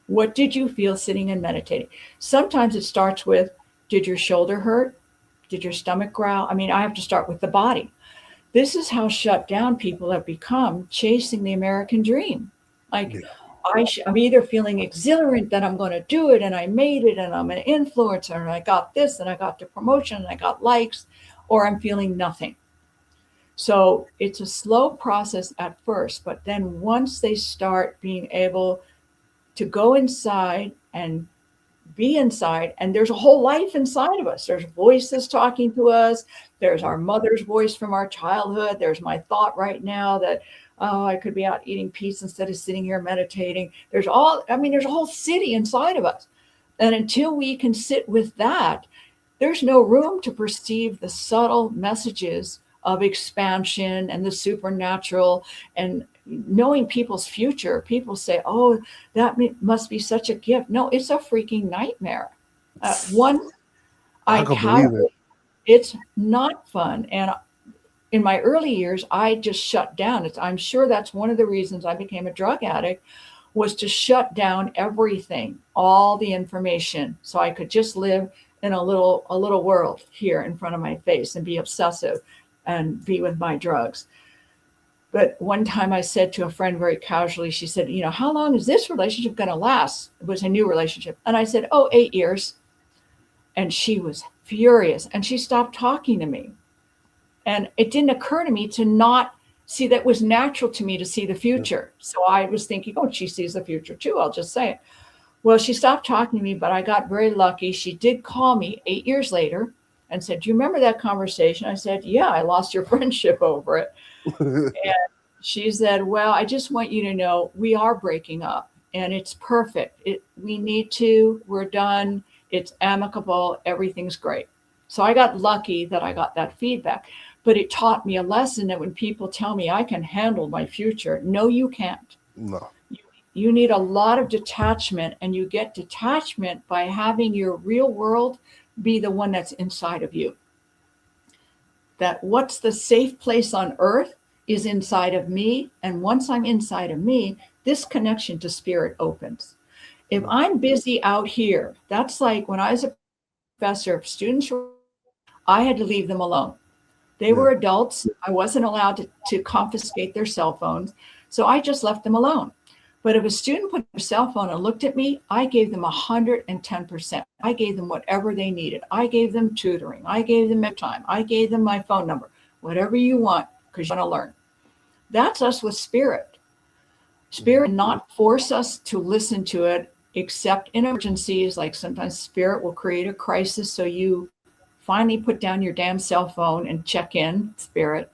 What did you feel sitting and meditating? Sometimes it starts with, did your shoulder hurt? Did your stomach growl? I mean, I have to start with the body. This is how shut down people have become chasing the American dream. Like, yeah, I'm either feeling exhilarant that I'm going to do it and I made it and I'm an influencer and I got this and I got the promotion and I got likes, or I'm feeling nothing. So it's a slow process at first, but then once they start being able to go inside and be inside, and there's a whole life inside of us. There's voices talking to us. There's mm, our mother's voice from our childhood. There's my thought right now that, oh, I could be out eating pizza instead of sitting here meditating. There's a whole city inside of us. And until we can sit with that, there's no room to perceive the subtle messages of expansion and the supernatural and knowing people's future. People say, oh, that must be such a gift. No, it's a freaking nightmare. One, I I could have, believe it. it's not fun. And in my early years, I just shut down. I'm sure that's one of the reasons I became a drug addict, was to shut down everything, all the information, so I could just live in a little world here in front of my face and be obsessive and be with my drugs. But one time I said to a friend very casually, she said, how long is this relationship going to last? It was a new relationship. And I said, oh, 8 years. And she was furious and she stopped talking to me. And it didn't occur to me to not see that was natural to me to see the Yeah. future. So I was thinking, oh, she sees the future too. I'll just say it. Well, she stopped talking to me, but I got very lucky. She did call me 8 years later and said, do you remember that conversation? I said, yeah, I lost your friendship over it. And she said, well, I just want you to know we are breaking up and it's perfect. We need to, we're done. It's amicable. Everything's great. So I got lucky that I got that feedback, but it taught me a lesson that when people tell me I can handle my future, no, you can't. No, You, you need a lot of detachment, and you get detachment by having your real world be the one that's inside of you. That what's the safe place on earth is inside of me. And once I'm inside of me, this connection to spirit opens. If no, I'm busy out here, that's like when I was a professor, if students were, I had to leave them alone. They yeah, were adults. I wasn't allowed to confiscate their cell phones. So I just left them alone. But if a student put their cell phone and looked at me, I gave them 110%. I gave them whatever they needed. I gave them tutoring. I gave them time. I gave them my phone number, whatever you want, because you want to learn. That's us with spirit. mhm, Spirit not force us to listen to it, except in emergencies. Like sometimes spirit will create a crisis so you finally put down your damn cell phone and check in, spirit.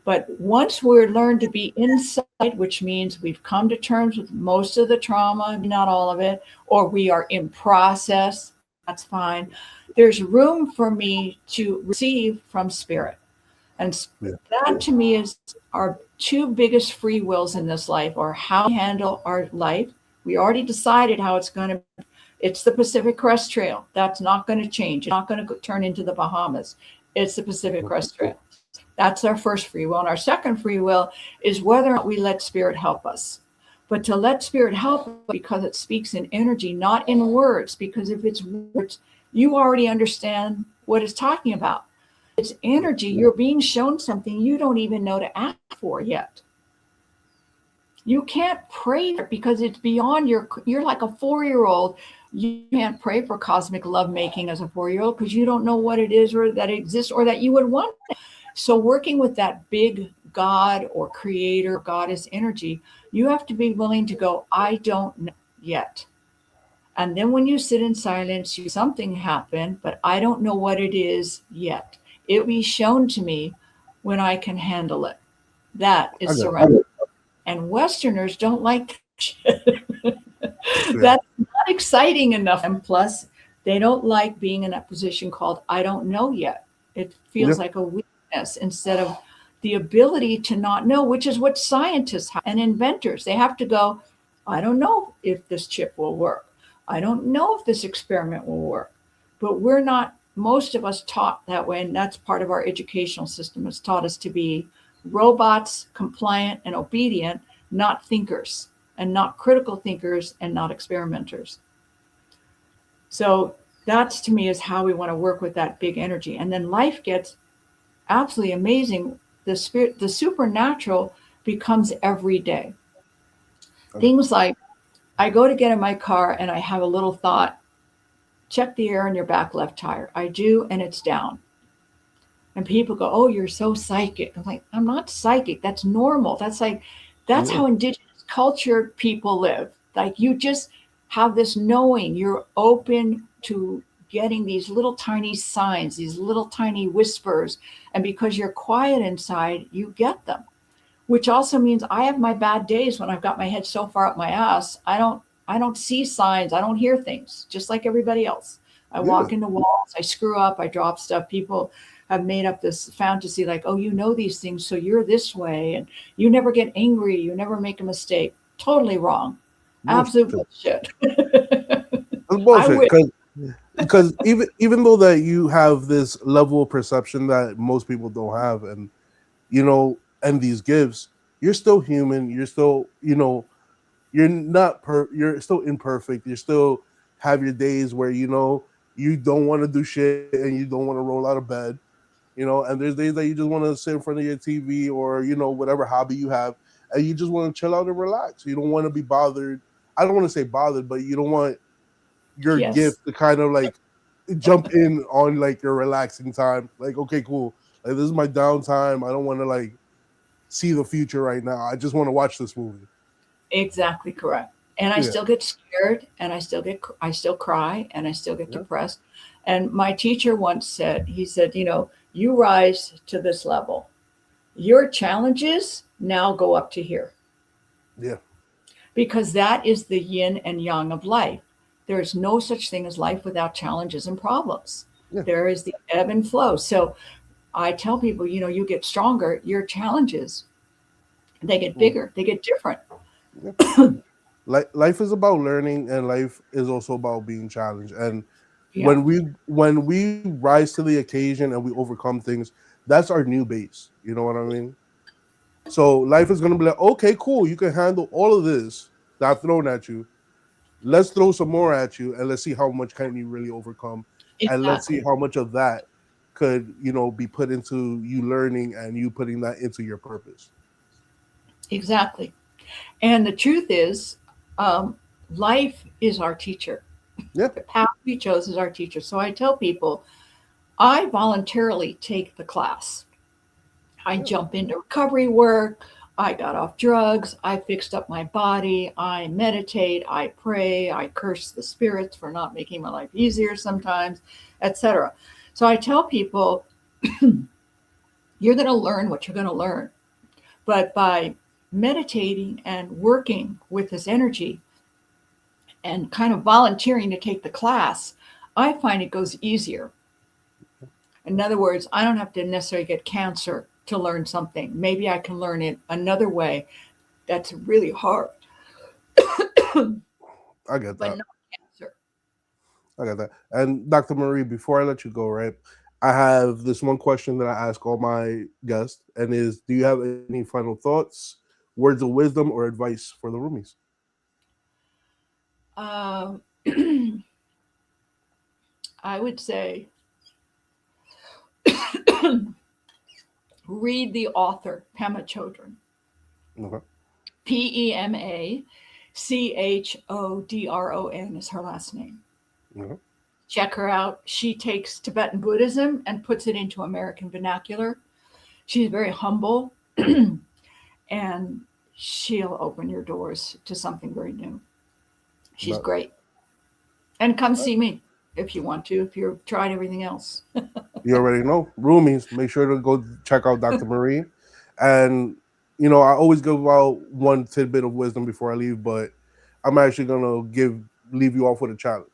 But once we're learned to be inside, which means we've come to terms with most of the trauma, not all of it, or we are in process, that's fine. There's room for me to receive from spirit. And Yeah. that to me is our two biggest free wills in this life, or how we handle our life. We already decided how it's going to. It's the Pacific Crest Trail. That's not going to change. It's not going to turn into the Bahamas. It's the Pacific Crest Trail. That's our first free will. And our second free will is whether or not we let spirit help us. But to let spirit help us because it speaks in energy, not in words, because if it's words, you already understand what it's talking about. It's energy. You're being shown something you don't even know to ask for yet. You can't pray for it because it's beyond you're like a 4-year-old. You can't pray for cosmic lovemaking as a 4-year-old because you don't know what it is or that it exists or that you would want it. So working with that big God or creator, goddess energy, you have to be willing to go, I don't know yet. And then when you sit in silence, something happened, but I don't know what it is yet. It will be shown to me when I can handle it. That I is got surrender. And Westerners don't like shit. you. Yeah. That's not exciting enough. And plus, they don't like being in that position called I don't know yet. It Yeah. feels like a weakness instead of the ability to not know, which is what scientists and inventors, they have to go, I don't know if this chip will work. I don't know if this experiment will work. But we're not, most of us taught that way, and that's part of our educational system. It's taught us to be robots, compliant and obedient, not thinkers, and not critical thinkers, and not experimenters. So that's to me is how we want to work with that big energy. And then life gets absolutely amazing. The spirit, the supernatural becomes every day. Okay. Things like I go to get in my car and I have a little thought, check the air in your back left tire. I do, and it's down. And people go, oh, you're so psychic. I'm like, I'm not psychic. That's normal. That's like, that's Yeah. how indigenous cultured people live. Like you just have this knowing. You're open to getting these little tiny signs, these little tiny whispers. And because you're quiet inside, you get them. Which also means I have my bad days when I've got my head so far up my ass. I don't see signs. I don't hear things, just like everybody else. I Yeah. walk into walls, I screw up, I drop stuff. People have made up this fantasy like, oh, you know these things, so you're this way, and you never get angry, you never make a mistake. Totally wrong. Absolute Bullshit. bullshit. That's I bullshit. wish. Because even though that you have this level of perception that most people don't have, and and these gifts, you're still human. You're still you're not you're still imperfect. You still have your days where you don't want to do shit and you don't want to roll out of bed. And there's days that you just want to sit in front of your TV or whatever hobby you have, and you just want to chill out and relax. You don't want to be bothered. I don't want to say bothered, but you don't want your Yes, gift to kind of like jump in on like your relaxing time. Like, okay, cool. Like this is my downtime. I don't want to like see the future right now. I just want to watch this movie. exactly correct. And I Yeah. still get scared, and I still cry, and I still get Yeah. depressed. And my teacher once said, he said, you rise to this level. Your challenges now go up to here, Yeah. because that is the yin and yang of life. There is no such thing as life without challenges and problems. Yeah. There is the ebb and flow. So I tell people, you get stronger, your challenges, they get Mm. bigger, they get different. Yeah. Like life is about learning, and life is also about being challenged. And Yeah, when we rise to the occasion and we overcome things, that's our new base. You know what I mean? So life is gonna be like, okay, cool, you can handle all of this that I've thrown at you. Let's throw some more at you, and let's see how much can you really overcome, and let's see exactly. how much of that could be put into you learning and you putting that into your purpose. Exactly. And the truth is, um, life is our teacher. Yeah. The path we chose is our teacher. So I tell people, I voluntarily take the class. I Yeah. jump into recovery work. I got off drugs. I fixed up my body. I meditate. I pray. I curse the spirits for not making my life easier sometimes, etc. So I tell people, you're going to learn what you're going to learn. But by meditating and working with this energy and kind of volunteering to take the class, I find it goes easier. In other words, I don't have to necessarily get cancer to learn something. Maybe I can learn it another way that's really hard, I get but that. not cancer. I got that. And Dr. Marie, before I let you go, right, I have this one question that I ask all my guests, and is, do you have any final thoughts, words of wisdom, or advice for the roomies? Um, I would say read the author, Pema Chodron. Okay. Pemachhodron is her last name. Okay. Check her out. She takes Tibetan Buddhism and puts it into American vernacular. She's very humble and she'll open your doors to something very new. She's But great. And come see me if you want to, if you've tried everything else. you already know, roomies, make sure to go check out Dr. Marie. And, I always give out one tidbit of wisdom before I leave, but I'm actually going to leave you off with a challenge.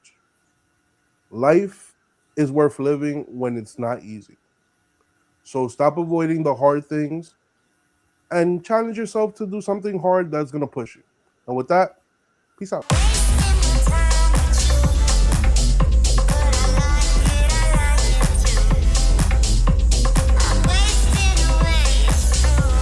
Life is worth living when it's not easy. So stop avoiding the hard things and challenge yourself to do something hard that's going to push you. And with that, peace out.